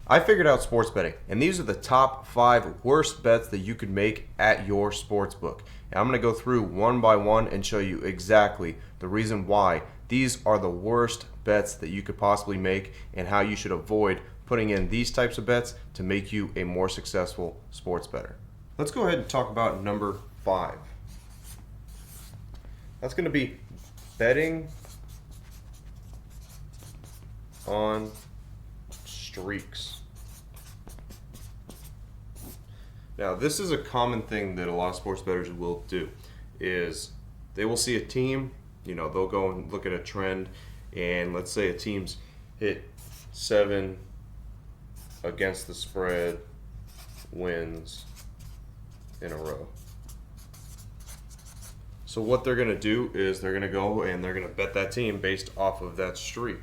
I figured out sports betting, and these are the top 5 worst bets that you could make at your sports book. And I'm going to go through one by one and show you exactly the reason why these are the worst bets that you could possibly make and how you should avoid putting in these types of bets to make you a more successful sports bettor. Let's go ahead and talk about number 5. That's going to be betting on streaks. Now, this is a common thing that a lot of sports bettors will do, is they will see a team, they'll go and look at a trend, and let's say a team's hit 7 against the spread wins in a row. So what they're going to do is they're going to go and they're going to bet that team based off of that streak.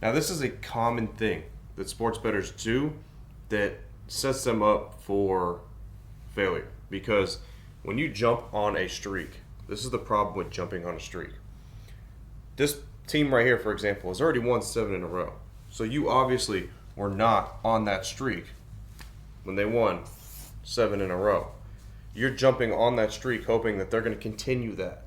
Now, this is a common thing that sports bettors do that sets them up for failure, because when you jump on a streak, this is the problem with jumping on a streak. This team right here, for example, has already won 7 in a row. So you obviously were not on that streak when they won 7 in a row. You're jumping on that streak hoping that they're going to continue that,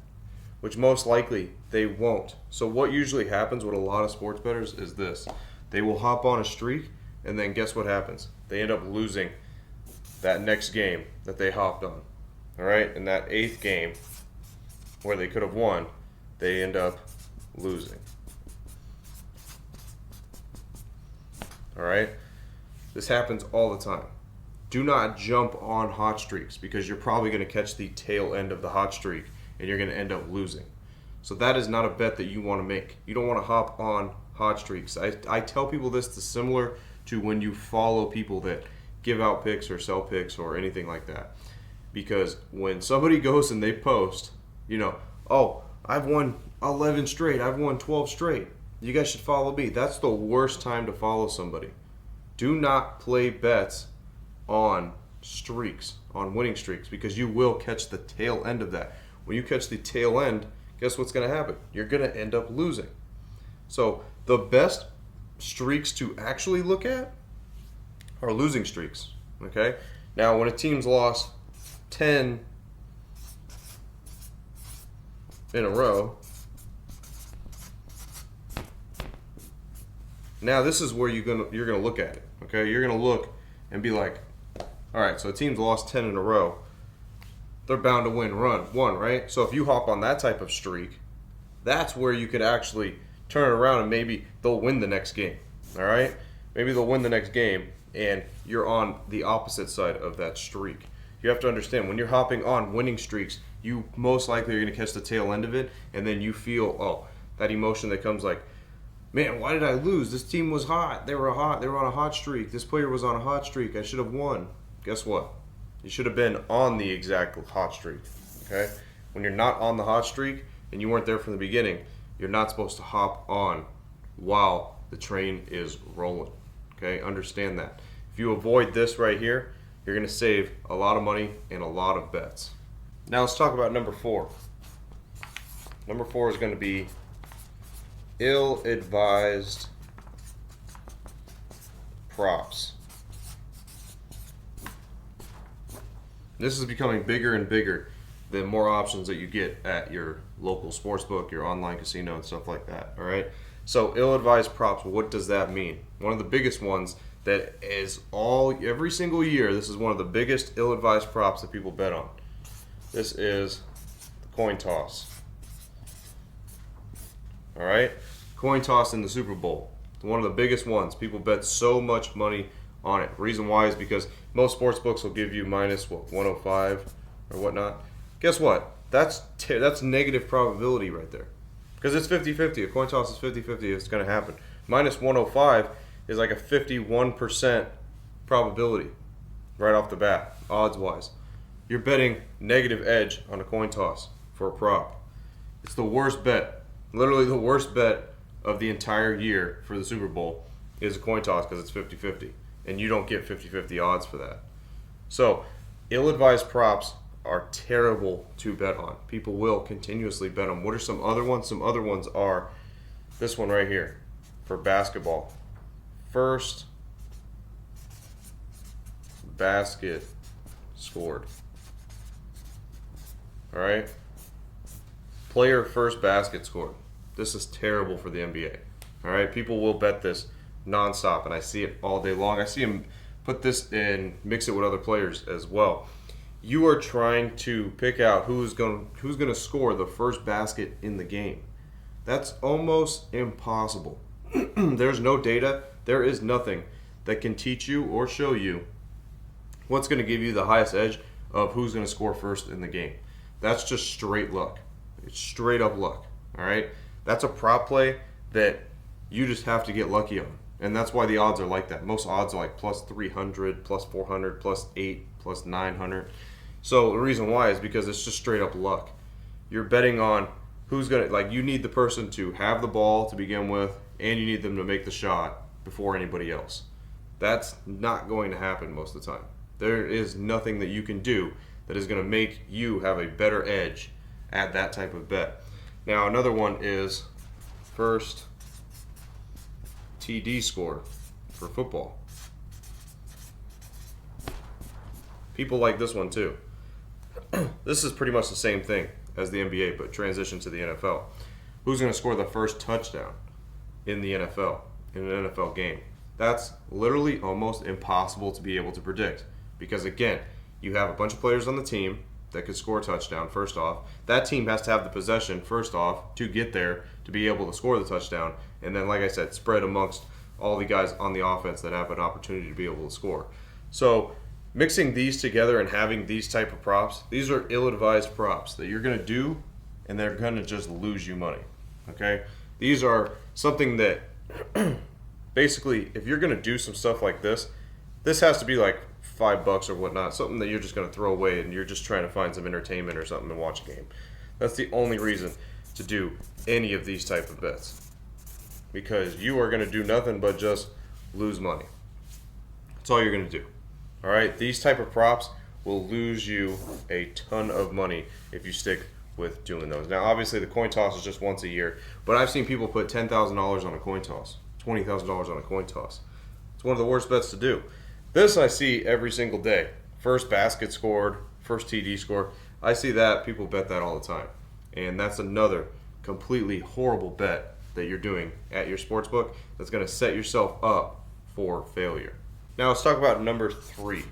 which most likely they won't. So what usually happens with a lot of sports bettors is this. They will hop on a streak, and then guess what happens? They end up losing that next game that they hopped on. All right? In that 8th game where they could have won, they end up losing. All right? This happens all the time. Do not jump on hot streaks, because you're probably going to catch the tail end of the hot streak and you're going to end up losing. So that is not a bet that you want to make. You don't want to hop on hot streaks. I tell people this is similar to when you follow people that give out picks or sell picks or anything like that. Because when somebody goes and they post, oh, I've won 11 straight, I've won 12 straight, you guys should follow me. That's the worst time to follow somebody. Do not play bets on streaks, on winning streaks, because you will catch the tail end of that. When you catch the tail end, guess what's going to happen? You're going to end up losing. So the best streaks to actually look at are losing streaks. Okay? Now, when a team's lost 10 in a row, now this is where you're gonna look at it. Okay? You're gonna look and be like, all right, so a team's lost 10 in a row. They're bound to win one, right? So if you hop on that type of streak, that's where you could actually turn it around and maybe they'll win the next game. All right? Maybe they'll win the next game and you're on the opposite side of that streak. You have to understand, when you're hopping on winning streaks, you most likely are going to catch the tail end of it, and then you feel, that emotion that comes like, man, why did I lose? This team was hot. They were on a hot streak. This player was on a hot streak. I should have won. Guess what? You should have been on the exact hot streak. Okay? When you're not on the hot streak and you weren't there from the beginning, you're not supposed to hop on while the train is rolling. Okay? Understand that. If you avoid this right here, you're going to save a lot of money and a lot of bets. Now let's talk about number 4. Number 4 is going to be ill-advised props. This is becoming bigger and bigger the more options that you get at your local sportsbook, your online casino, and stuff like that. All right. So ill-advised props. What does that mean? One of the biggest ones that is every single year. This is one of the biggest ill-advised props that people bet on. This is the coin toss. All right. Coin toss in the Super Bowl. It's one of the biggest ones. People bet so much money on it. Reason why is because most sports books will give you minus 105 or whatnot. Guess what? That's negative probability right there. Because it's 50-50. A coin toss is 50-50. It's going to happen. Minus 105 is like a 51% probability right off the bat, odds-wise. You're betting negative edge on a coin toss for a prop. It's the worst bet. Literally the worst bet of the entire year for the Super Bowl is a coin toss, because it's 50-50. And you don't get 50-50 odds for that. So, ill-advised props are terrible to bet on. People will continuously bet them. What are some other ones? Some other ones are this one right here for basketball. First basket scored. All right. Player first basket scored. This is terrible for the NBA. All right. People will bet this nonstop, and I see it all day long. I see them put this and mix it with other players as well. You are trying to pick out who's going to score the first basket in the game. That's almost impossible. There's no data. There is nothing that can teach you or show you what's going to give you the highest edge of who's going to score first in the game. That's just straight luck. It's straight up luck. All right? That's a prop play that you just have to get lucky on. And that's why the odds are like that. Most odds are like plus 300, plus 400, plus 8, plus 900. So the reason why is because it's just straight up luck. You're betting on who's going to, like, you need the person to have the ball to begin with, and you need them to make the shot before anybody else. That's not going to happen most of the time. There is nothing that you can do that is going to make you have a better edge at that type of bet. Now, another one is first TD score for football. People like this one too. This is pretty much the same thing as the NBA, but transition to the NFL. Who's going to score the first touchdown in the NFL, in an NFL game? That's literally almost impossible to be able to predict because, again, you have a bunch of players on the team that could score a touchdown, first off. That team has to have the possession, first off, to get there to be able to score the touchdown. And then, like I said, spread amongst all the guys on the offense that have an opportunity to be able to score. So mixing these together and having these type of props, these are ill-advised props that you're going to do, and they're going to just lose you money. Okay? These are something that basically, if you're going to do some stuff like this has to be like $5 or whatnot, something that you're just going to throw away and you're just trying to find some entertainment or something and watch a game. That's the only reason to do any of these type of bets, because you are going to do nothing but just lose money. That's all you're going to do. All right, these type of props will lose you a ton of money if you stick with doing those. Now, obviously, the coin toss is just once a year, but I've seen people put $10,000 on a coin toss, $20,000 on a coin toss. It's one of the worst bets to do. This I see every single day. First basket scored, first TD scored. I see that. People bet that all the time. And that's another completely horrible bet that you're doing at your sportsbook that's going to set yourself up for failure. Now let's talk about number 3.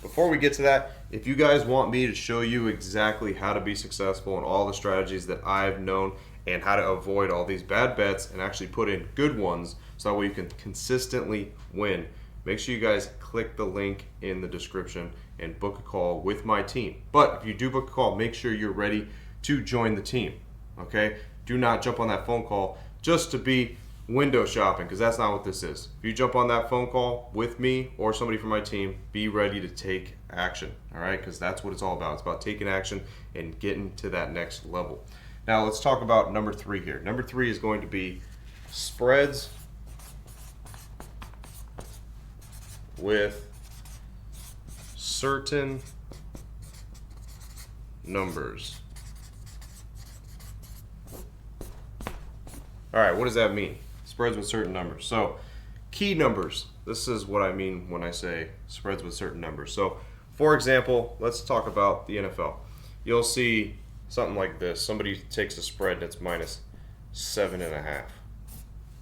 Before we get to that, if you guys want me to show you exactly how to be successful and all the strategies that I've known and how to avoid all these bad bets and actually put in good ones so that way you can consistently win, make sure you guys click the link in the description and book a call with my team. But if you do book a call, make sure you're ready to join the team, okay? Do not jump on that phone call just to be window shopping, because that's not what this is. If you jump on that phone call with me or somebody from my team, be ready to take action, all right? Because that's what it's all about. It's about taking action and getting to that next level. Now let's talk about number 3 here. Number 3 is going to be spreads with certain numbers. All right, what does that mean? Spreads with certain numbers. So, key numbers. This is what I mean when I say spreads with certain numbers. So, for example, let's talk about the NFL. You'll see something like this. Somebody takes a spread that's minus 7.5.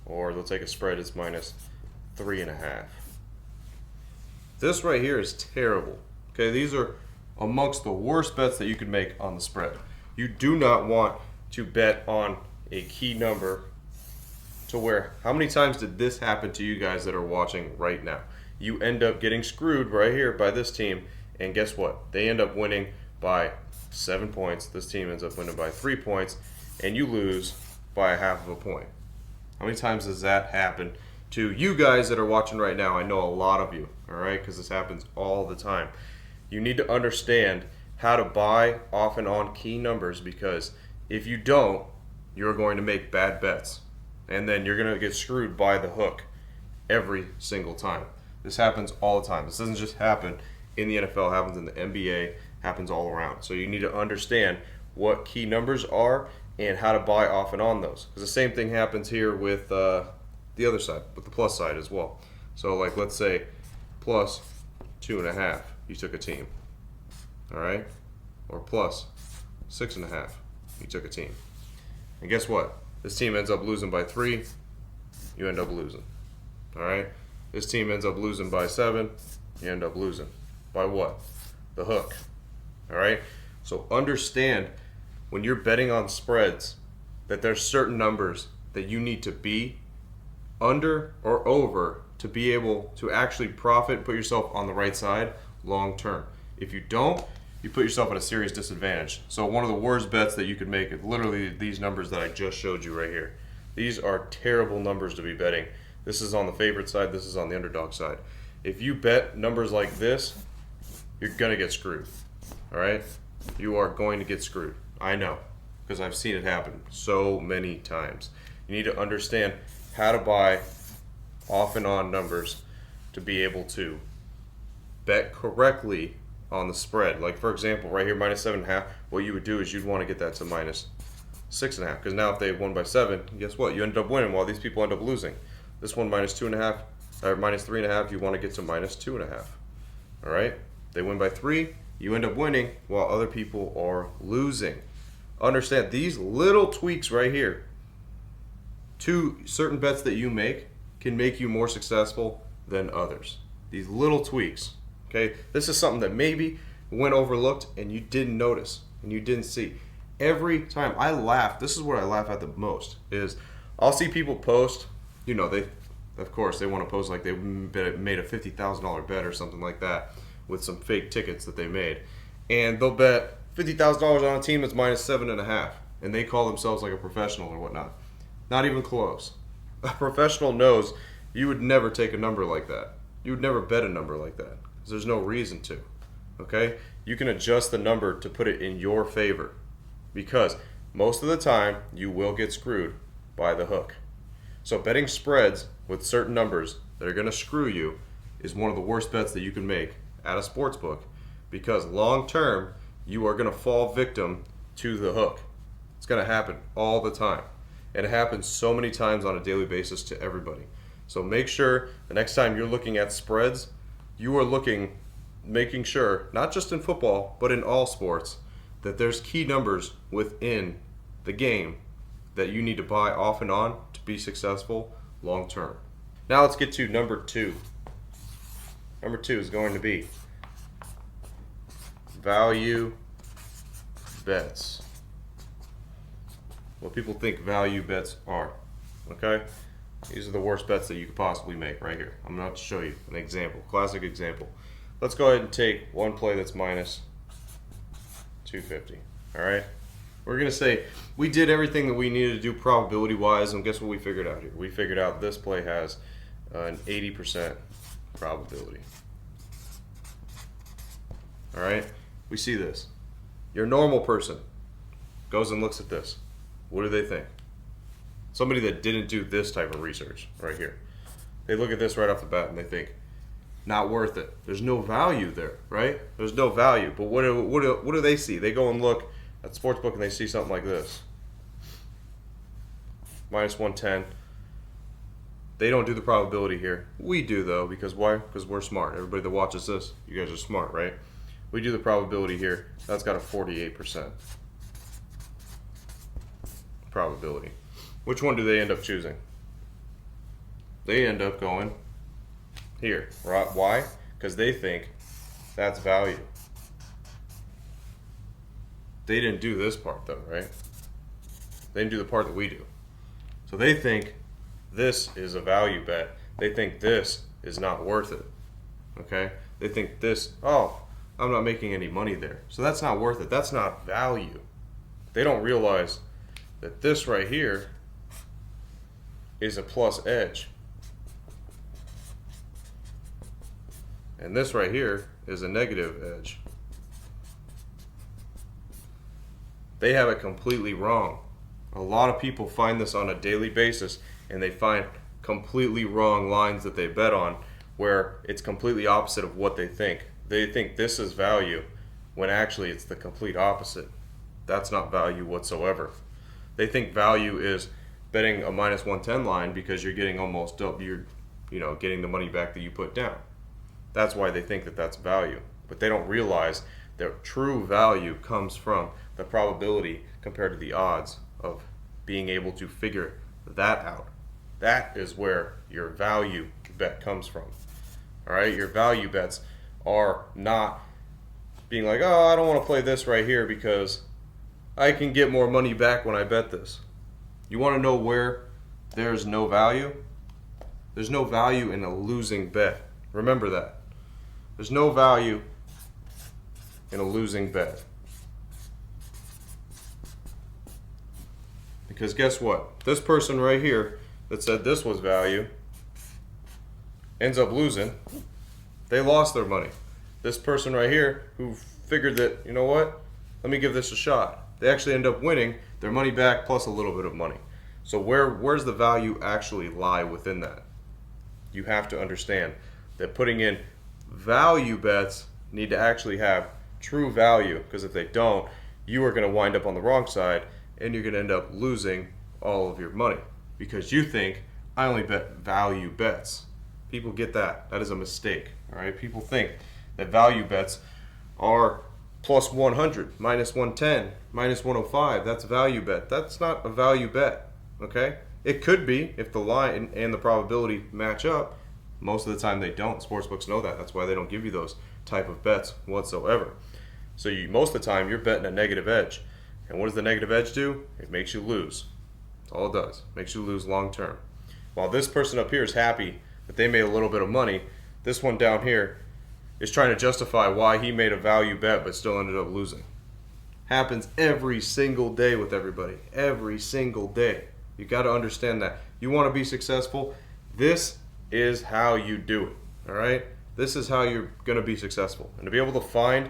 Or they'll take a spread that's minus 3.5. This right here is terrible. Okay, these are amongst the worst bets that you could make on the spread. You do not want to bet on a key number to where, how many times did this happen to you guys that are watching right now? You end up getting screwed right here by this team, and guess what? They end up winning by 7 points. This team ends up winning by 3 points, and you lose by a half of a point. How many times does that happen to you guys that are watching right now? I know a lot of you, all right, because this happens all the time. You need to understand how to buy off and on key numbers, because if you don't, you're going to make bad bets, and then you're going to get screwed by the hook every single time. This happens all the time. This doesn't just happen in the NFL, it happens in the NBA, happens all around. So you need to understand what key numbers are and how to buy off and on those. Because the same thing happens here with the other side, with the plus side as well. So like let's say plus 2.5, you took a team. All right? Or plus 6.5, you took a team. And guess what? This team ends up losing by 3, you end up losing. All right? This team ends up losing by 7, you end up losing. By what? The hook. All right? So understand when you're betting on spreads that there's certain numbers that you need to be under or over to be able to actually profit, put yourself on the right side long term. If you don't, you put yourself at a serious disadvantage. So one of the worst bets that you could make is literally these numbers that I just showed you right here. These are terrible numbers to be betting. This is on the favorite side, this is on the underdog side. If you bet numbers like this, you're gonna get screwed. All right? You are going to get screwed. I know, because I've seen it happen so many times. You need to understand how to buy off and on numbers to be able to bet correctly on the spread. Like for example, right here, -7.5, what you would do is you'd want to get that to -6.5, because now if they won by 7, guess what? You end up winning while these people end up losing. This one -2.5 or -3.5, you want to get to -2.5. All right? They win by 3, you end up winning while other people are losing. Understand these little tweaks right here to certain bets that you make can make you more successful than others. These little tweaks, okay? This is something that maybe went overlooked and you didn't notice and you didn't see. Every time I laugh, this is what I laugh at the most, is I'll see people post, you know, they, of course, they want to post like they made a $50,000 bet or something like that with some fake tickets that they made. And they'll bet $50,000 on a team that's -7.5, and they call themselves like a professional or whatnot. Not even close. A professional knows you would never take a number like that. You would never bet a number like that, because there's no reason to. Okay? You can adjust the number to put it in your favor, because most of the time you will get screwed by the hook. So betting spreads with certain numbers that are going to screw you is one of the worst bets that you can make at a sports book, because long term you are going to fall victim to the hook. It's going to happen all the time. And it happens so many times on a daily basis to everybody. So make sure the next time you're looking at spreads, you are making sure, not just in football, but in all sports, that there's key numbers within the game that you need to buy off and on to be successful long term. Now let's get to number 2. Number 2 is going to be value bets. What people think value bets are. Okay? These are the worst bets that you could possibly make right here. I'm going to show you an example, classic example. Let's go ahead and take one play that's -250. All right? We're going to say we did everything that we needed to do probability-wise, and guess what we figured out here? We figured out this play has an 80% probability. All right? We see this. Your normal person goes and looks at this. What do they think? Somebody that didn't do this type of research right here. They look at this right off the bat and they think, not worth it. There's no value there, right? There's no value. But what do they see? They go and look at SportsBook and they see something like this. -110. They don't do the probability here. We do though, because why? Because we're smart. Everybody that watches this, you guys are smart, right? We do the probability here. That's got a 48% probability. Which one do they end up choosing? They end up going here. Right? Why? Because they think that's value. They didn't do this part though, right? They didn't do the part that we do. So they think this is a value bet. They think this is not worth it. Okay? They think this, oh, I'm not making any money there. So that's not worth it. That's not value. They don't realize that this right here is a plus edge. And this right here is a negative edge. They have it completely wrong. A lot of people find this on a daily basis, and they find completely wrong lines that they bet on where it's completely opposite of what they think. They think this is value when actually it's the complete opposite. That's not value whatsoever. They think value is betting a -110 line because you're getting almost up, you're getting the money back that you put down. That's why they think that that's value. But they don't realize that true value comes from the probability compared to the odds of being able to figure that out. That is where your value bet comes from. All right, your value bets are not being like, oh, I don't want to play this right here because I can get more money back when I bet this. You want to know where there's no value? There's no value in a losing bet. Remember that. There's no value in a losing bet. Because guess what? This person right here that said this was value ends up losing. They lost their money. This person right here who figured that, you know what? Let me give this a shot. They actually end up winning their money back plus a little bit of money. So where's the value actually lie within that? You have to understand that putting in value bets need to actually have true value, because if they don't, you are going to wind up on the wrong side and you're going to end up losing all of your money because you think I only bet value bets. People get that. That is a mistake. All right, people think that value bets are plus 100, minus 110, minus 105. That's a value bet. That's not a value bet. Okay, it could be if the line and the probability match up. Most of the time they don't. Sportsbooks know that. That's why they don't give you those type of bets whatsoever. So most of the time you're betting a negative edge. And what does the negative edge do? It makes you lose. That's all it does. It makes you lose long term. While this person up here is happy that they made a little bit of money, this one down here is trying to justify why he made a value bet but still ended up losing. Happens every single day with everybody. Every single day. You got to understand that. You want to be successful? This is how you do it. All right? This is how you're going to be successful. And to be able to find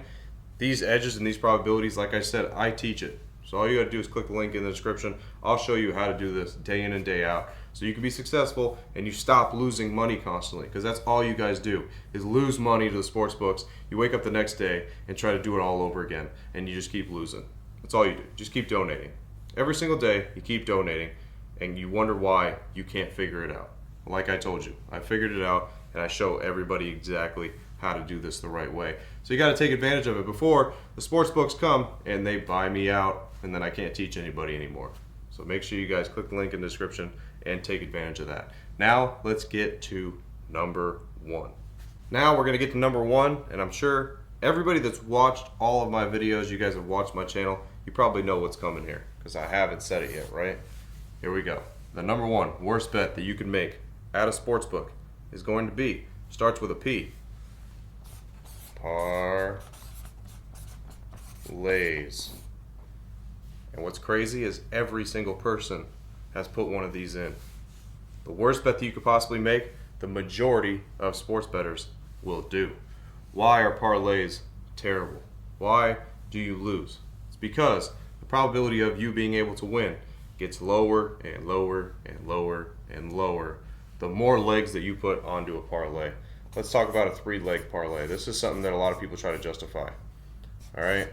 these edges and these probabilities, like I said, I teach it. So all you got to do is click the link in the description. I'll show you how to do this day in and day out so you can be successful and you stop losing money constantly, because that's all you guys do is lose money to the sports books. You wake up the next day and try to do it all over again, and you just keep losing. That's all you do. Just keep donating. Every single day you keep donating and you wonder why you can't figure it out. Like I told you, I figured it out and I show everybody exactly how to do this the right way. So you got to take advantage of it before the sports books come and they buy me out and then I can't teach anybody anymore. So make sure you guys click the link in the description and take advantage of that. Now let's get to number one. Now we're going to get to number one, and I'm sure everybody that's watched all of my videos, you guys have watched my channel, you probably know what's coming here because I haven't said it yet, right? Here we go. The number one worst bet that you can make at a sports book is going to be, starts with a P, parlays. And what's crazy is every single person has put one of these in. The worst bet that you could possibly make, the majority of sports bettors will do. Why are parlays terrible? Why do you lose? It's because the probability of you being able to win gets lower and lower and lower and lower the more legs that you put onto a parlay. Let's talk about a 3-leg parlay. This is something that a lot of people try to justify. All right.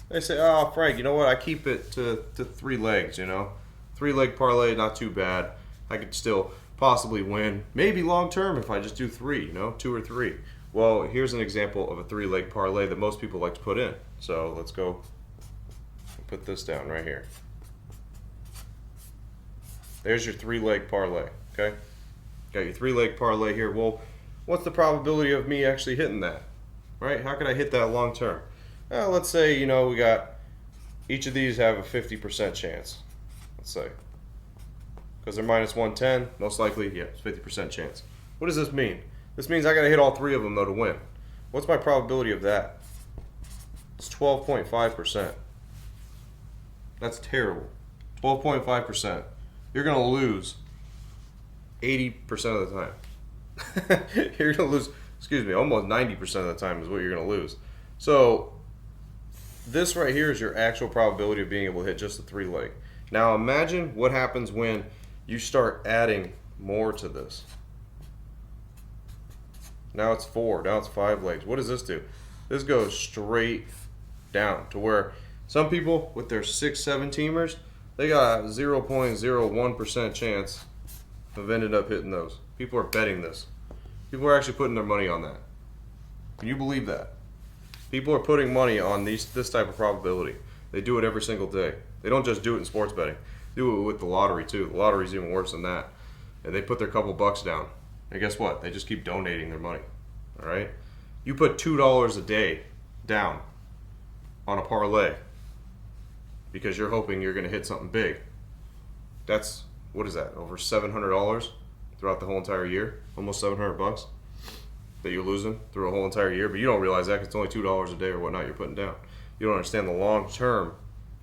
They say, oh, Frank, you know what? I keep it to 3 legs, you know. 3-leg parlay, not too bad. I could still possibly win. Maybe long term if I just do 3, you know, 2 or 3. Well, here's an example of a 3-leg parlay that most people like to put in. So let's go put this down right here. There's your 3-leg parlay, okay? Got your 3-leg parlay here. Well, what's the probability of me actually hitting that, right? How could I hit that long term? Well, let's say, you know, we got each of these have a 50% chance, let's say. Because they're minus 110, most likely, yeah, it's 50% chance. What does this mean? This means I got to hit all 3 of them, though, to win. What's my probability of that? It's 12.5%. That's terrible. 12.5%. You're going to lose 80% of the time. You're going to lose, excuse me, almost 90% of the time is what you're going to lose. So this right here is your actual probability of being able to hit just the 3-leg. Now imagine what happens when you start adding more to this. Now it's 4, now it's 5 legs. What does this do? This goes straight down to where some people with their 6-7 teamers, they got a 0.01% chance of ended up hitting those. People are betting this. People are actually putting their money on that. Can you believe that? People are putting money on this type of probability. They do it every single day. They don't just do it in sports betting. They do it with the lottery too. The lottery's even worse than that. And they put their couple bucks down. And guess what? They just keep donating their money. All right? You put $2 a day down on a parlay because you're hoping you're going to hit something big. That's, what is that? Over $700 throughout the whole entire year? Almost $700 that you're losing through a whole entire year. But you don't realize that because it's only $2 a day or whatnot you're putting down. You don't understand the long term.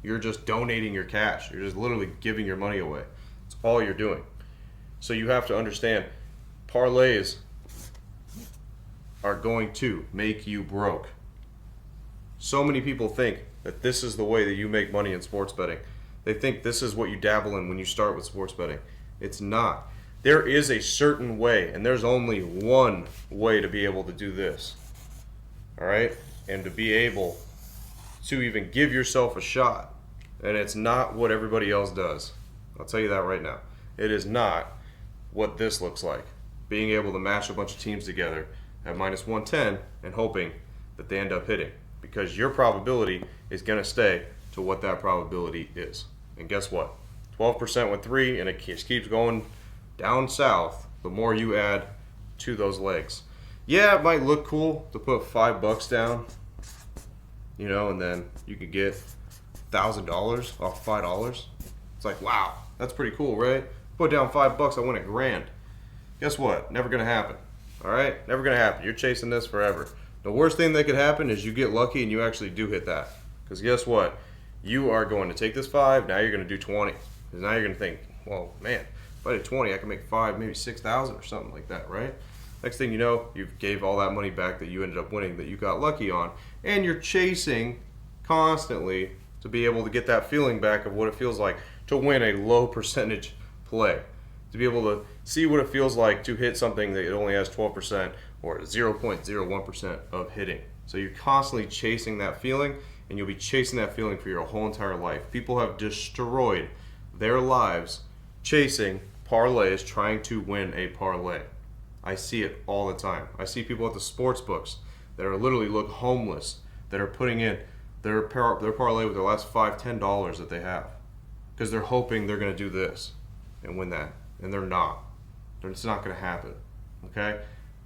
You're just donating your cash. You're just literally giving your money away. That's all you're doing. So you have to understand, parlays are going to make you broke. So many people think that this is the way that you make money in sports betting. They think this is what you dabble in when you start with sports betting. It's not. There is a certain way, and there's only one way to be able to do this. All right? And to be able to even give yourself a shot. And it's not what everybody else does. I'll tell you that right now. It is not what this looks like. Being able to match a bunch of teams together at minus 110 and hoping that they end up hitting. Because your probability is going to stay to what that probability is. And guess what? 12% with 3, and it just keeps going down south the more you add to those legs. Yeah, it might look cool to put $5 down, you know, and then you could get $1,000 off $5. It's like, wow, that's pretty cool, right? Put down $5, I win $1,000. Guess what? Never gonna happen. All right, never gonna happen. You're chasing this forever. The worst thing that could happen is you get lucky and you actually do hit that. Because guess what? You are going to take this 5. Now you're gonna do 20. Because now you're gonna think, well, man, if I did 20, I can make 5, maybe 6,000 or something like that, right? Next thing you know, you gave all that money back that you ended up winning, that you got lucky on, and you're chasing constantly to be able to get that feeling back of what it feels like to win a low percentage play, to be able to see what it feels like to hit something that it only has 12% or 0.01% of hitting. So you're constantly chasing that feeling, and you'll be chasing that feeling for your whole entire life. People have destroyed their lives chasing parlays, trying to win a parlay. I see it all the time. I see people at the sports books that are literally look homeless, that are putting in their parlay with their last $5, $10 that they have, because they're hoping they're going to do this and win that, and they're not. It's not going to happen. Okay?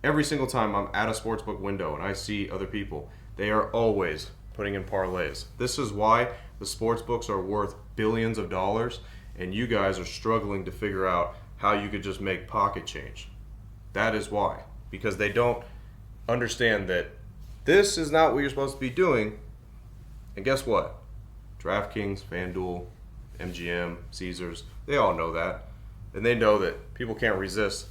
Every single time I'm at a sportsbook window and I see other people, they are always putting in parlays. This is why the sports books are worth billions of dollars, and you guys are struggling to figure out how you could just make pocket change. That is why. Because they don't understand that this is not what you're supposed to be doing. And guess what? DraftKings, FanDuel, MGM, Caesars, they all know that. And they know that people can't resist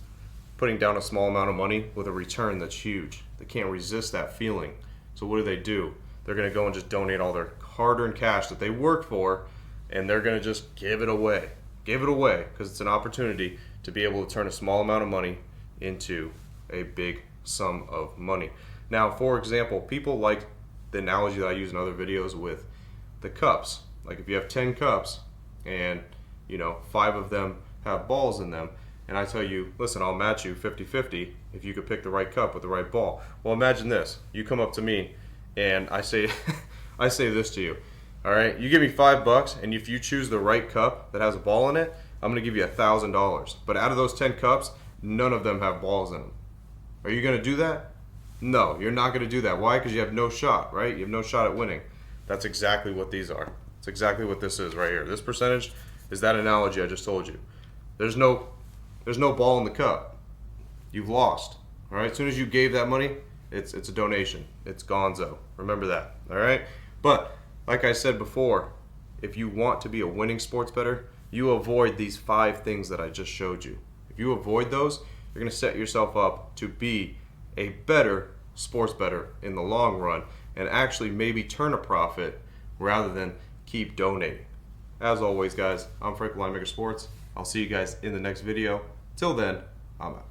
putting down a small amount of money with a return that's huge. They can't resist that feeling. So what do? They're going to go and just donate all their hard-earned cash that they worked for, and they're going to just give it away. Give it away because it's an opportunity to be able to turn a small amount of money into a big sum of money. Now, for example, people like the analogy that I use in other videos with the cups. Like if you have 10 cups and, 5 of them have balls in them, and I tell you, listen, I'll match you 50-50 if you could pick the right cup with the right ball. Well, imagine this. You come up to me and I say I say this to you. All right, you give me $5, and if you choose the right cup that has a ball in it, I'm gonna give you $1,000. But out of those 10 cups, none of them have balls in them. Are you gonna do that? No, you're not gonna do that. Why? Because you have no shot, right? You have no shot at winning. That's exactly what these are. It's exactly what this is right here. This percentage is that analogy I just told you. There's no ball in the cup. You've lost. All right. As soon as you gave that money, it's a donation. It's gonzo. Remember that. All right. But like I said before, if you want to be a winning sports bettor, you avoid these 5 things that I just showed you. If you avoid those, you're going to set yourself up to be a better sports bettor in the long run and actually maybe turn a profit rather than keep donating. As always, guys, I'm Frank, Linemaker Sports. I'll see you guys in the next video. Till then, I'm out.